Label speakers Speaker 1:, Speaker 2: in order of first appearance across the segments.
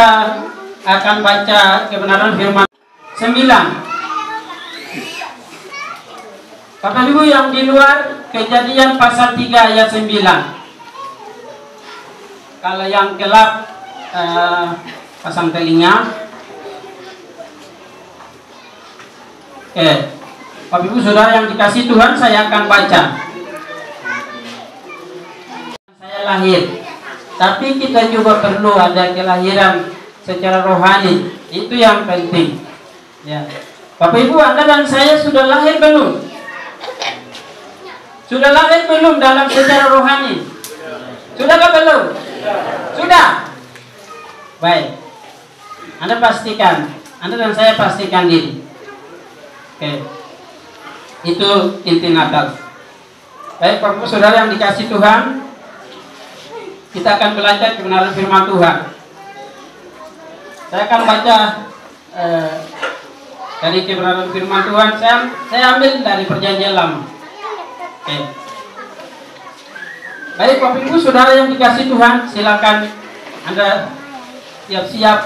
Speaker 1: kita akan baca kebenaran firman 9. Bapak Ibu yang di luar, Kejadian pasal 3 ayat 9. Kalau yang gelap pasang telinga. Oke. Bapak Ibu Saudara yang dikasih Tuhan, saya akan baca. Saya lahir, tapi kita juga perlu ada kelahiran secara rohani. Itu yang penting. Ya. Bapak Ibu, Anda dan saya sudah lahir belum? Sudah lahir belum dalam secara rohani? Sudahkah belum? Sudah. Baik. Anda pastikan, Anda dan saya pastikan diri. Oke. Itu inti Natal. Baik, Bapak Saudara yang dikasih Tuhan, kita akan belajar kebenaran firman Tuhan. Saya akan baca dari kebenaran firman Tuhan. Saya ambil dari Perjanjian Lama. Oke. Baik, Bapak Ibu Saudara yang dikasih Tuhan, silakan Anda siap-siap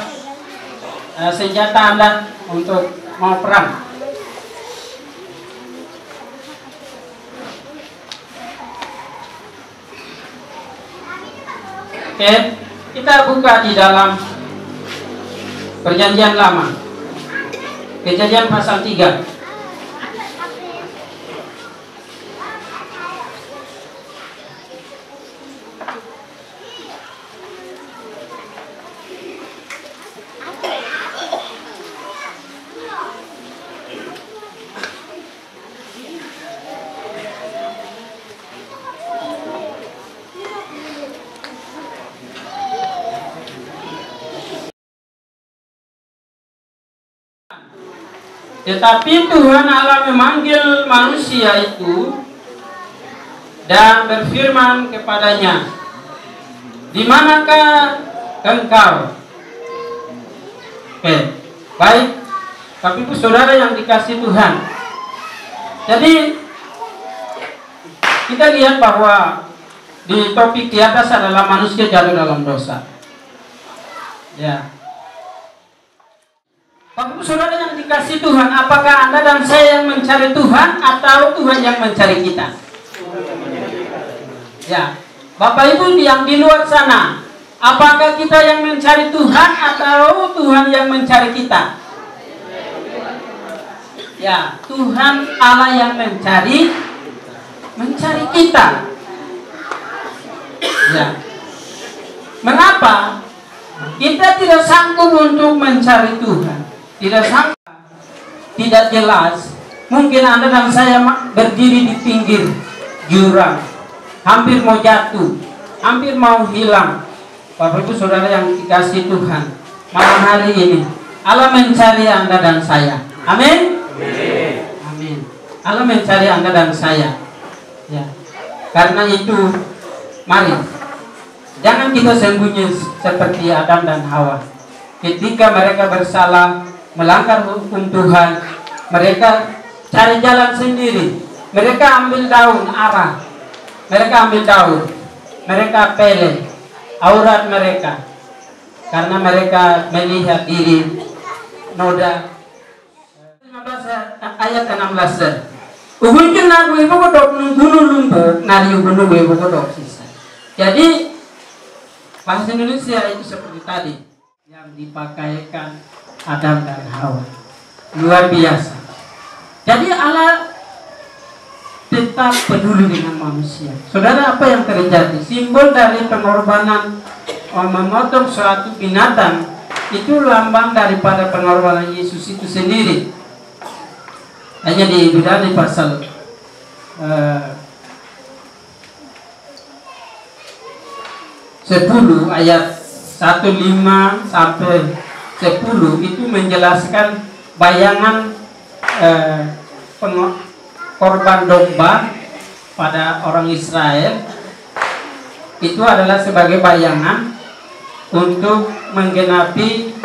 Speaker 1: senjata Anda untuk mau perang. Oke, kita buka di dalam Perjanjian Lama, Kejadian pasal 3. Tetapi Tuhan Allah memanggil manusia itu dan berfirman kepadanya, "Di manakah engkau?" Oke, baik, Bapak Ibu Saudara yang dikasih Tuhan. Jadi kita lihat bahwa di topik di atas adalah manusia jatuh dalam dosa. Ya. Bapak Ibu Saudara yang dikasih Tuhan, apakah Anda dan saya yang mencari Tuhan atau Tuhan yang mencari kita? Ya, Bapak Ibu yang di luar sana, apakah kita yang mencari Tuhan atau Tuhan yang mencari kita? Ya, Tuhan Allah yang mencari kita. Ya. Mengapa kita tidak sanggup untuk mencari Tuhan? Tidak sangka, tidak jelas. Mungkin Anda dan saya berdiri di pinggir jurang, hampir mau jatuh, hampir mau hilang. Bapak Ibu Saudara yang dikasih Tuhan, malam hari ini Allah mencari Anda dan saya. Amin. Amin. Allah mencari Anda dan saya. Ya. Karena itu, mari jangan kita sembunyi seperti Adam dan Hawa. Ketika mereka bersalah, melanggar hukum Tuhan, mereka cari jalan sendiri. Mereka ambil daun arah, mereka ambil daun, mereka peleh aurat mereka, karena mereka melihat diri noda. 15 ayat 16. Uhunkin nagu ibu kodok nungguno lumpur, nari gunung ibu kodok sisa. Jadi bahasa Indonesia itu seperti tadi yang dipakaikan Adam dan Hawa. Luar biasa. Jadi Allah tetap peduli dengan manusia. Saudara, apa yang terjadi? Simbol dari pengorbanan memotong suatu binatang itu lambang daripada pengorbanan Yesus itu sendiri. Hanya di Ibrani pasal 10 ayat 15 sampai 10 itu menjelaskan bayangan korban domba pada orang Israel. Itu adalah sebagai bayangan untuk menggenapi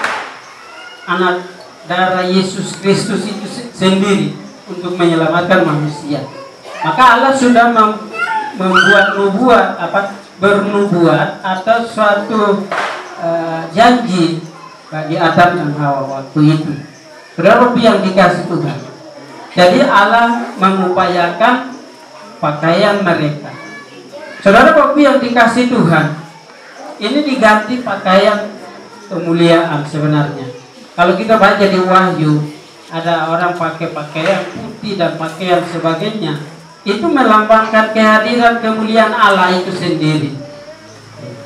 Speaker 1: anak darah Yesus Kristus itu sendiri untuk menyelamatkan manusia. Maka Allah sudah bernubuat atau suatu janji bagi Adam dan Hawa waktu itu. Saudara yang dikasih Tuhan. Jadi Allah mengupayakan pakaian mereka. Saudara yang dikasih Tuhan, ini diganti pakaian kemuliaan sebenarnya. Kalau kita baca di Wahyu, ada orang pakai pakaian putih dan pakaian sebagainya. Itu melambangkan kehadiran kemuliaan Allah itu sendiri.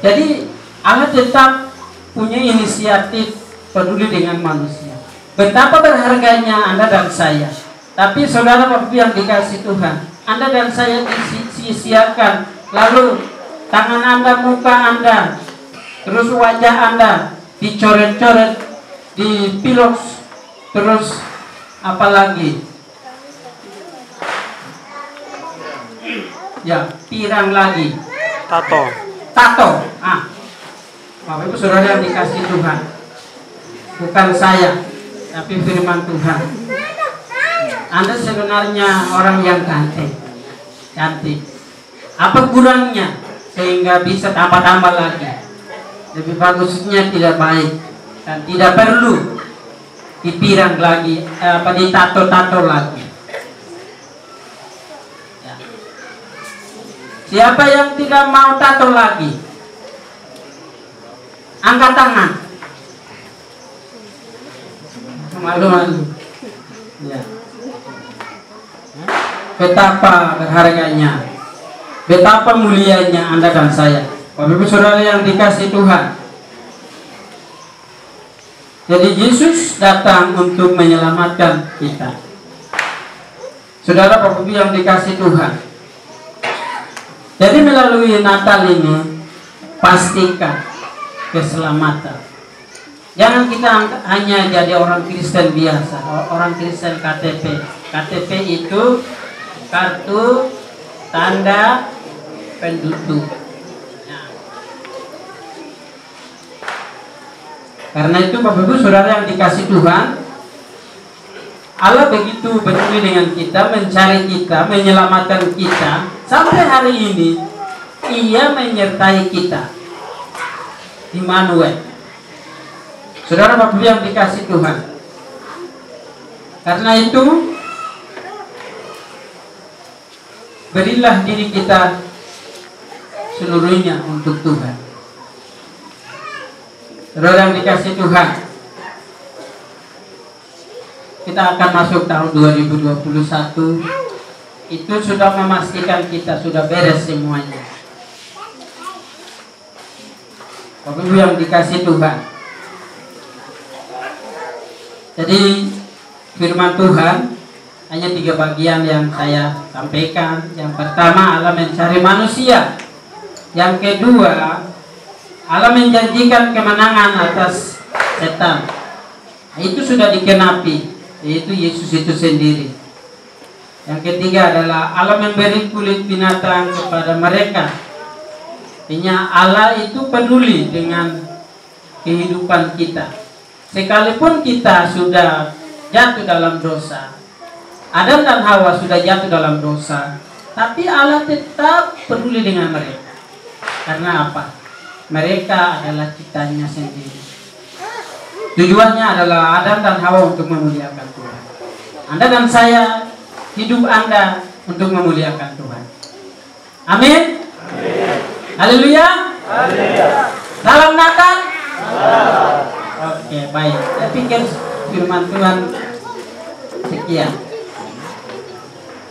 Speaker 1: Jadi Allah tetap punya inisiatif peduli dengan manusia. Betapa berharganya Anda dan saya. Tapi saudara waktu yang dikasih Tuhan, Anda dan saya disia-siakan. Lalu tangan Anda, muka Anda, terus wajah Anda dicoret-coret, dipilos, terus apalagi? Ya, pirang lagi. Tato. Bapak Ibu saudara yang dikasih Tuhan, bukan saya, tapi firman Tuhan. Anda sebenarnya orang yang cantik. Apa kurangnya sehingga bisa tambah-tambah lagi? Lebih bagusnya tidak baik dan tidak perlu dipirang lagi, ditato-tato lagi. Ya. Siapa yang tidak mau tato lagi? Angkat tangan. Malu-malu. Ya. Betapa berharganya, betapa mulianya Anda dan saya, Bapak Ibu saudara yang dikasih Tuhan. Jadi Yesus datang untuk menyelamatkan kita. Saudara Bapak Ibu yang dikasih Tuhan. Jadi melalui Natal ini pastikan keselamatan. Jangan kita hanya jadi orang Kristen biasa, orang Kristen KTP. KTP itu kartu tanda penduduk. Nah. Karena itu Bapak Ibu saudara yang dikasih Tuhan, Allah begitu peduli dengan kita, mencari kita, menyelamatkan kita. Sampai hari ini Ia menyertai kita. Immanuel. Saudara Bapak Ibu yang dikasih Tuhan. Karena itu berilah diri kita seluruhnya untuk Tuhan. Saudara yang dikasih Tuhan, kita akan masuk tahun 2021. Itu sudah memastikan kita sudah beres semuanya. Bapak Ibu yang dikasih Tuhan. Jadi firman Tuhan hanya 3 bagian yang saya sampaikan. Yang pertama, Allah mencari manusia. Yang kedua, Allah menjanjikan kemenangan atas setan. Itu sudah dikenapi, yaitu Yesus itu sendiri. Yang ketiga adalah Allah memberi kulit binatang kepada mereka. Artinya Allah itu peduli dengan kehidupan kita. Sekalipun kita sudah jatuh dalam dosa, Adam dan Hawa sudah jatuh dalam dosa, tapi Allah tetap peduli dengan mereka. Karena apa? Mereka adalah ciptaannya sendiri. Tujuannya adalah Adam dan Hawa untuk memuliakan Tuhan. Anda dan saya, hidup Anda untuk memuliakan Tuhan. Amin. Haleluya. Salam Natal. Oke, baik. Saya pikir firman Tuhan sekian.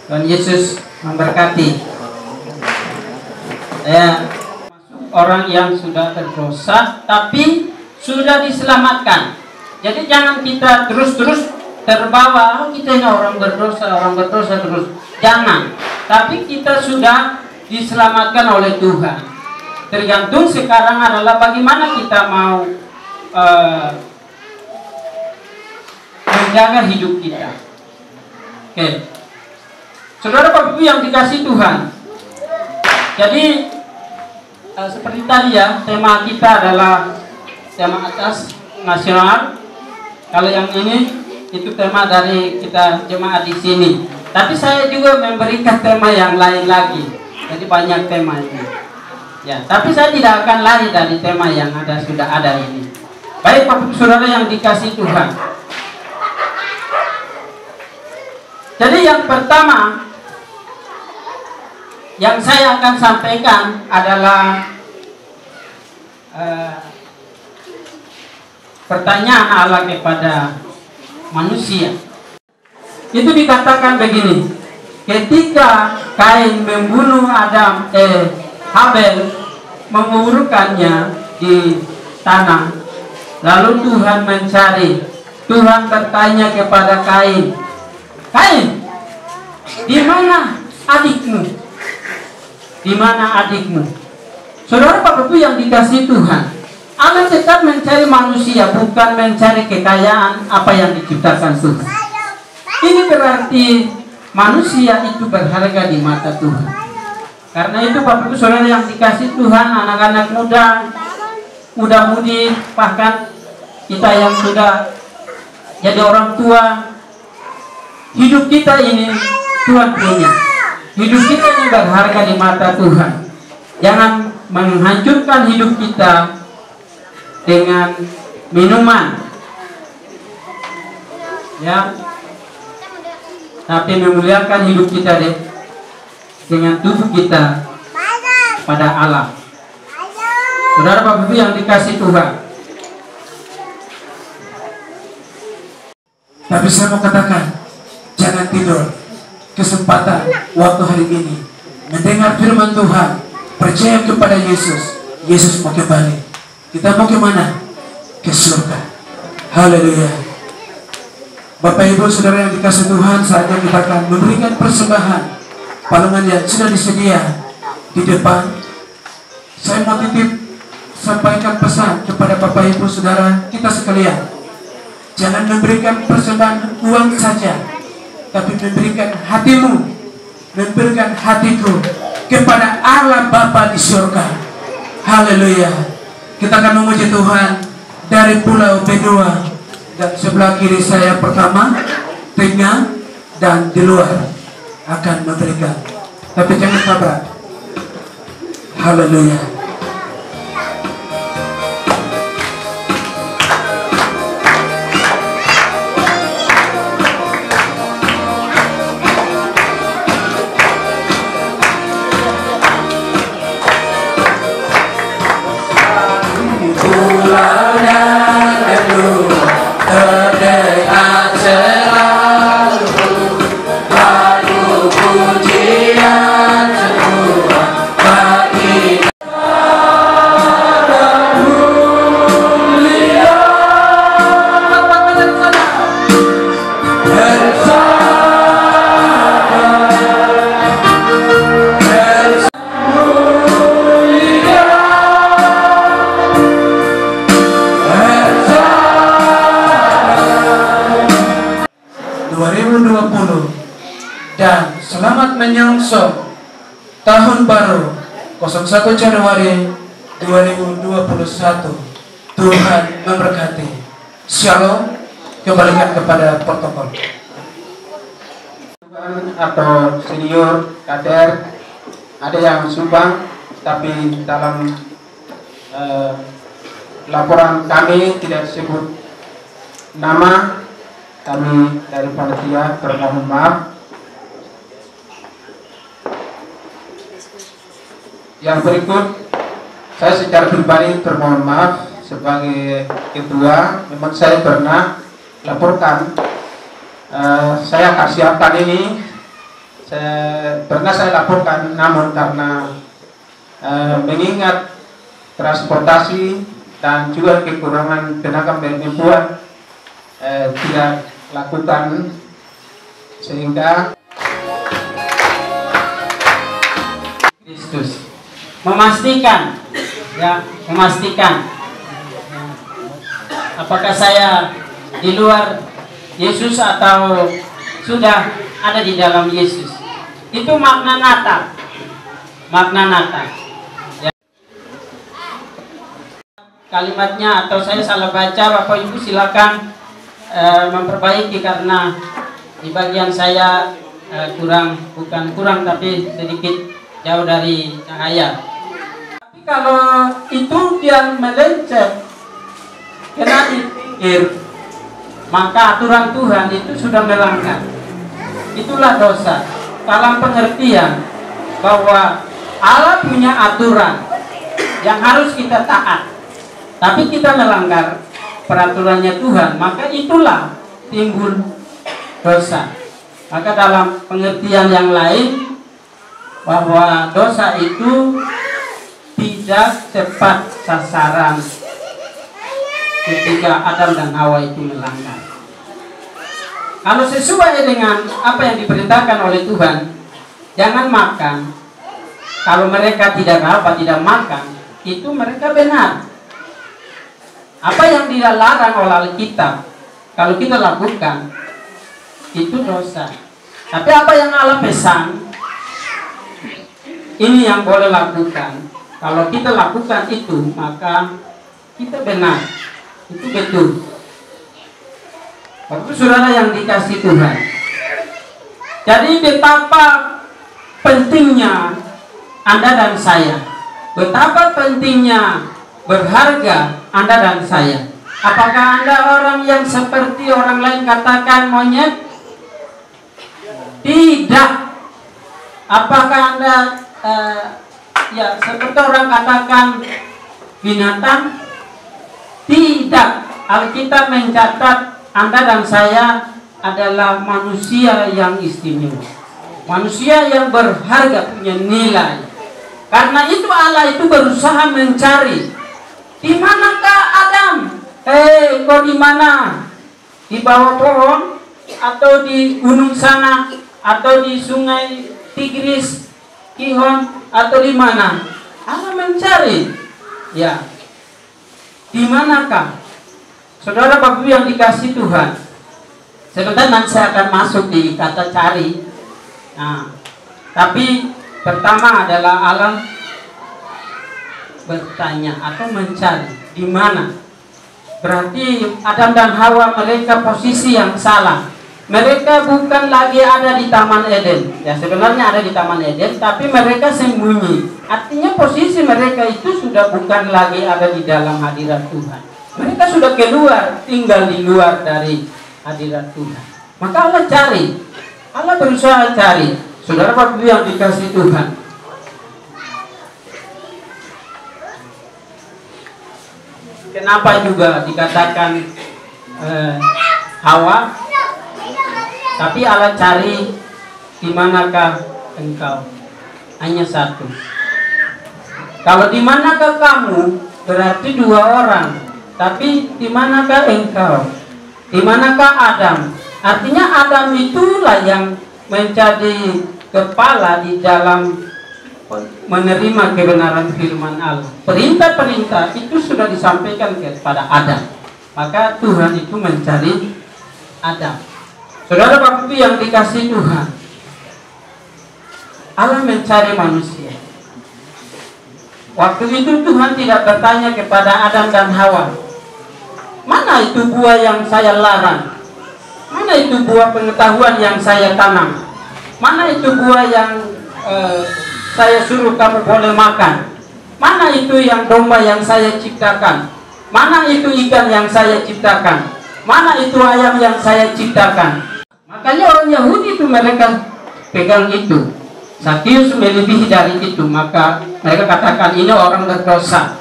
Speaker 1: Tuhan Yesus memberkati. Saya orang yang sudah berdosa tapi sudah diselamatkan. Jadi jangan kita terus-terus terbawa, kita ini orang berdosa terus. Jangan. Tapi kita sudah diselamatkan oleh Tuhan. Tergantung sekarang adalah bagaimana kita mau menjaga hidup kita. Oke. Saudara Bapak Ibu yang dikasih Tuhan. Jadi seperti tadi ya, tema kita adalah tema atas nasional. Kalau yang ini itu tema dari kita jemaat di sini. Tapi saya juga memberikan tema yang lain lagi. Jadi banyak tema ini. Ya, tapi saya tidak akan lari dari tema yang sudah ada ini. Baik Bapak Saudara yang dikasih Tuhan. Jadi yang pertama yang saya akan sampaikan adalah pertanyaan Allah kepada manusia. Itu dikatakan begini, ketika Kain membunuh Habel, menguburkannya di tanah, lalu Tuhan mencari. Tuhan bertanya kepada Kain, Kain, di mana adikmu? Di mana adikmu? Saudara Bapakku yang dikasih Tuhan, Allah tetap mencari manusia, bukan mencari kekayaan apa yang diciptakan Tuhan. Ini berarti manusia itu berharga di mata Tuhan. Karena itu Bapakku Saudara yang dikasih Tuhan, anak-anak muda-mudi, bahkan kita yang sudah jadi orang tua, hidup kita ini Tuhan punya. Hidup kita ini berharga di mata Tuhan. Jangan menghancurkan hidup kita dengan minuman, ya, tapi memuliakan hidup kita dengan tubuh kita pada Allah. Saudara Bapak Ibu yang dikasih Tuhan,
Speaker 2: tapi saya mau katakan, jangan tidur. Kesempatan waktu hari ini mendengar firman Tuhan, percaya kepada Yesus. Yesus mau kembali. Kita mau kemana? Ke surga. Haleluya. Bapak Ibu Saudara yang dikasih Tuhan, saatnya kita akan memberikan persembahan. Palungan yang sudah disedia di depan. Saya mau titip sampaikan pesan kepada Bapak Ibu Saudara kita sekalian. Jangan memberikan persembahan uang saja, tapi memberikan hatimu, memberikan hatiku kepada Allah Bapa di surga. Haleluya. Kita akan memuji Tuhan dari Pulau Benua, dan sebelah kiri saya pertama, tengah, dan di luar akan memberikan. Tapi jangan tabrak. Haleluya. Dan selamat menyongsong tahun baru 01 Januari 2021. Tuhan memberkati. Shalom. Kembalikan kepada protokol.
Speaker 1: atau senior kader, ada yang sumbang, tapi dalam laporan kami tidak sebut nama. Kami dari panitia bermohon maaf. Yang berikut, saya secara pribadi bermohon maaf sebagai ketua. Memang saya pernah laporkan, saya kasihan ini, saya laporkan, namun karena mengingat transportasi dan juga kekurangan tenaga perempuan, tidak lakukan, sehingga Kristus memastikan apakah saya di luar Yesus atau sudah ada di dalam Yesus. Itu makna Natal. Ya. Kalimatnya atau saya salah baca, Bapak Ibu silakan memperbaiki, karena di bagian saya bukan kurang tapi sedikit jauh dari cahaya. Tapi kalau itu dia melenceng kena dipikir, maka aturan Tuhan itu sudah melanggar. Itulah dosa. Dalam pengertian bahwa Allah punya aturan yang harus kita taat, tapi kita melanggar peraturannya Tuhan, maka itulah timbul dosa. Maka dalam pengertian yang lain, bahwa dosa itu tidak tepat sasaran ketika Adam dan Hawa itu melanggar. Kalau sesuai dengan apa yang diperintahkan oleh Tuhan, jangan makan. Kalau mereka tidak makan, itu mereka benar. Apa yang dilarang oleh Alkitab, kalau kita lakukan, itu dosa. Tapi apa yang Allah pesan, ini yang boleh lakukan. Kalau kita lakukan itu, maka kita benar. Itu betul. Bapak saudara yang dikasih Tuhan, jadi betapa pentingnya Anda dan saya, betapa pentingnya berharga Anda dan saya. Apakah Anda orang yang seperti orang lain katakan monyet? Tidak. Apakah Anda seperti orang katakan binatang? Tidak. Alkitab mencatat Anda dan saya adalah manusia yang istimewa, manusia yang berharga, punya nilai. Karena itu Allah itu berusaha mencari, di manakah Adam? Kau di mana? Di bawah pohon, atau di gunung sana, atau di sungai Tigris, Gihon, atau di mana? Allah mencari. Ya, di manakah? Saudara Bapak yang dikasih Tuhan, sebentar nanti saya akan masuk di kata cari. Nah, tapi pertama adalah Allah bertanya atau mencari di mana. Berarti Adam dan Hawa mereka posisi yang salah. Mereka bukan lagi ada di Taman Eden. Ya, sebenarnya ada di Taman Eden, tapi mereka sembunyi. Artinya posisi mereka itu sudah bukan lagi ada di dalam hadirat Tuhan. Mereka sudah keluar, tinggal di luar dari hadirat Tuhan. Maka Allah cari, Allah berusaha cari. Saudara Bapak yang dikasih Tuhan, kenapa juga dikatakan Hawa? Tapi Allah cari, di manakah engkau? Hanya satu. Kalau di manakah kamu, berarti dua orang. Tapi di manakah engkau? Di manakah Adam? Artinya Adam itulah yang menjadi kepala di dalam menerima kebenaran firman Allah. Perintah-perintah itu sudah disampaikan kepada Adam. Maka Tuhan itu mencari Adam. Saudara Bapak yang dikasih Tuhan, Allah mencari manusia. Waktu itu Tuhan tidak bertanya kepada Adam dan Hawa, mana itu buah yang saya larang? Mana itu buah pengetahuan yang saya tanam? Mana itu buah yang saya suruh kamu boleh makan? Mana itu yang domba yang saya ciptakan? Mana itu ikan yang saya ciptakan? Mana itu ayam yang saya ciptakan? Makanya orang Yahudi itu mereka pegang itu. Sakius melebihi dari itu, maka mereka katakan ini orang berdosa,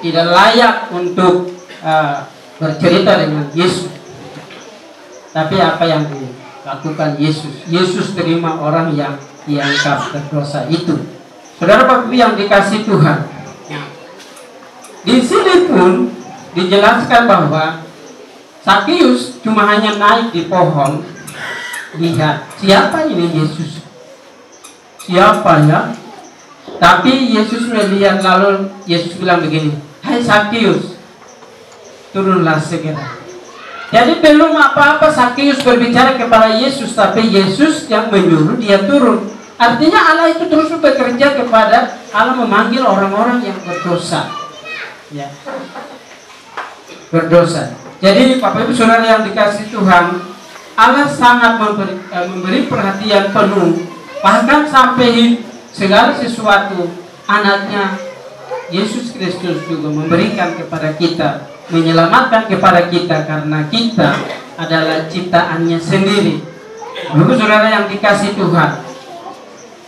Speaker 1: tidak layak untuk bercerita dengan Yesus. Tapi apa yang dilakukan Yesus? Yesus terima orang yang dianggap berdosa itu. Saudara Bapak yang dikasih Tuhan, di sini pun dijelaskan bahwa Sakius cuma hanya naik di pohon, lihat siapa ini Yesus. Siapa ya? Tapi Yesus melihat, lalu Yesus bilang begini, hai Sakius, turunlah segera. Jadi belum apa-apa Sakius berbicara kepada Yesus, tapi Yesus yang menyuruh dia turun. Artinya Allah itu terus bekerja kepada, Allah memanggil orang-orang yang berdosa. Ya, berdosa. Jadi Bapak Ibu Saudara yang dikasih Tuhan, Allah sangat memberi perhatian penuh. Bahkan sampai segala sesuatu anaknya Yesus Kristus juga memberikan kepada kita menyelamatkan kepada kita karena kita adalah ciptaannya sendiri. Bapak saudara yang dikasih Tuhan,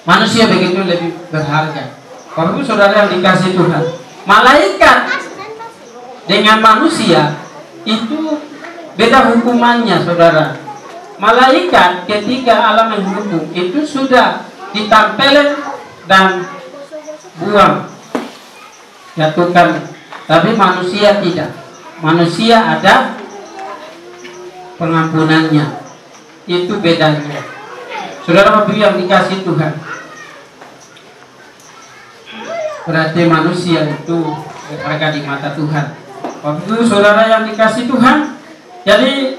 Speaker 1: manusia begitu lebih berharga. Bapak saudara yang dikasih Tuhan, malaikat dengan manusia itu beda hukumannya, saudara. Malaikat ketika Allah menghukum itu sudah ditampelin dan buang, jatuhkan. Tapi manusia tidak. Manusia ada pengampunannya. Itu bedanya. Saudara Bapak yang dikasih Tuhan, berarti manusia itu berharga di mata Tuhan. Bapak saudara yang dikasih Tuhan, jadi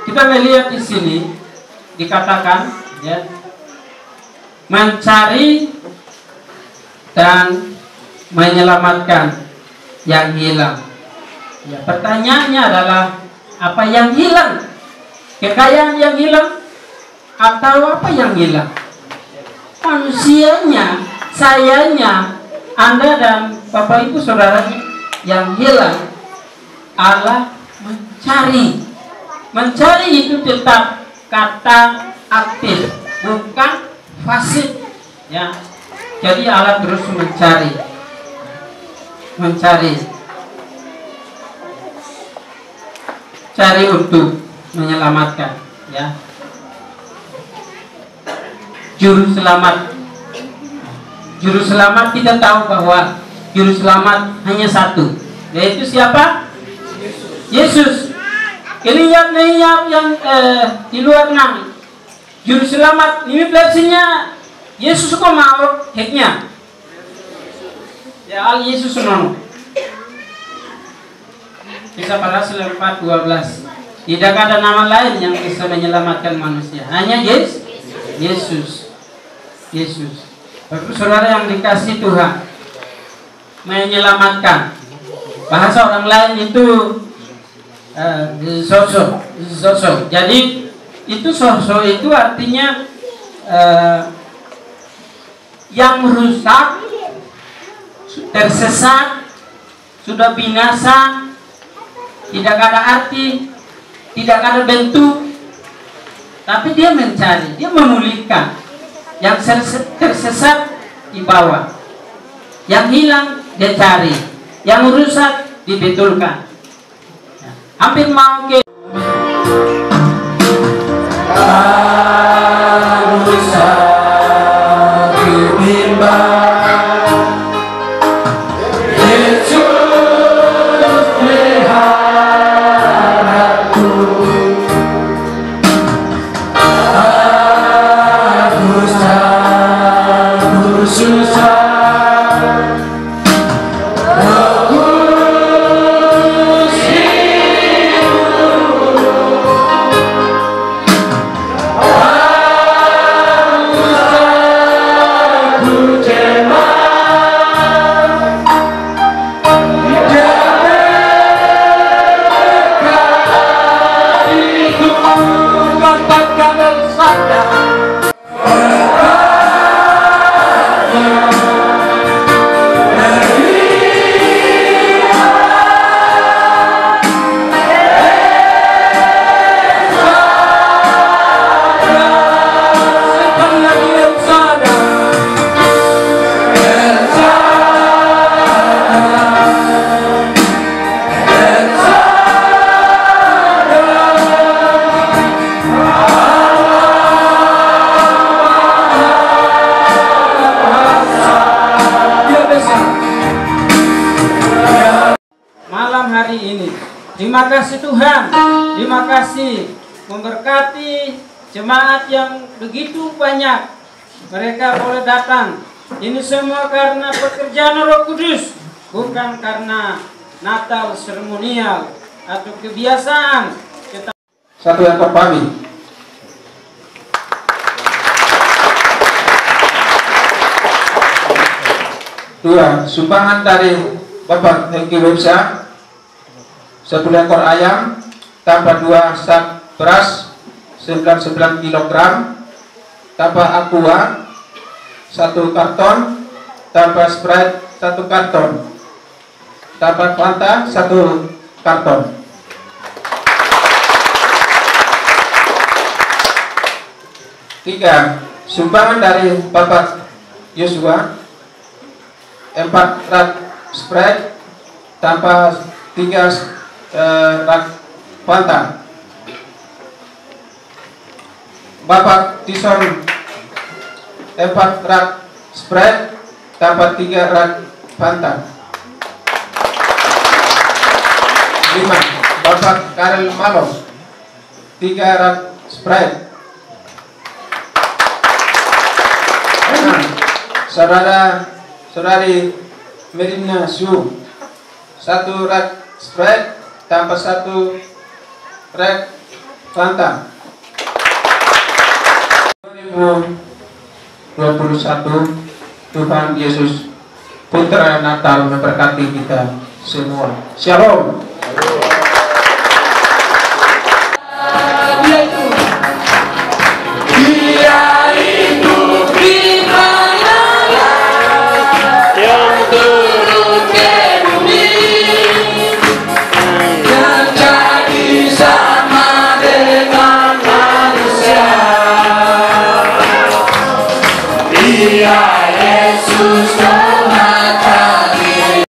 Speaker 1: kita melihat di sini dikatakan, ya, mencari dan menyelamatkan yang hilang. Ya, pertanyaannya adalah apa yang hilang? Kekayaan yang hilang atau apa yang hilang? Manusianya, sayanya, Anda dan Bapak Ibu saudara yang hilang. Allah mencari. Mencari itu tetap kata aktif, bukan fasik. Ya. Jadi Allah terus mencari. Cari untuk menyelamatkan, ya. Juru selamat kita tahu bahwa juru selamat hanya satu, yaitu siapa? Yesus. Ini yang di luar nami juru selamat ini versinya Yesus kok mau heknya ya al Yesus nono. Kisah para Rasul 4:12. Tidak ada nama lain yang bisa menyelamatkan manusia, hanya Yesus. Bapak saudara yang dikasih Tuhan, menyelamatkan. Bahasa orang lain itu sosok. Jadi itu sosok itu artinya yang rusak, tersesat, sudah binasa, tidak ada arti, tidak ada bentuk, tapi dia mencari, dia memulihkan. Yang tersesat dibawa, yang hilang dia cari, yang rusak dibetulkan. Hampir mau ke terima kasih Tuhan, terima kasih memberkati jemaat yang begitu banyak. Mereka boleh datang. Ini semua karena pekerjaan Roh Kudus, bukan karena Natal seremonial atau kebiasaan.
Speaker 2: Satu yang terpami. Dua, sumbangan dari Bapak Hengki Websa. 1 ekor ayam tambah 2 sak beras 99 kg tambah aqua 1 karton tambah Sprite 1 karton tambah Fanta 1
Speaker 1: karton. Tiga, sumbangan dari Bapak Yosua 4 rak Sprite tanpa 3 rak Fanta. Bapak Tison 4 rak Sprite tanpa 3 rak Fanta. 5, Bapak Karel Malo 3 rak Sprite. 6, Saudari Merina Su 1 rak Sprite tanpa 1 rak Fanta. 2021, Tuhan Yesus Putra Natal memberkati kita semua. Shalom.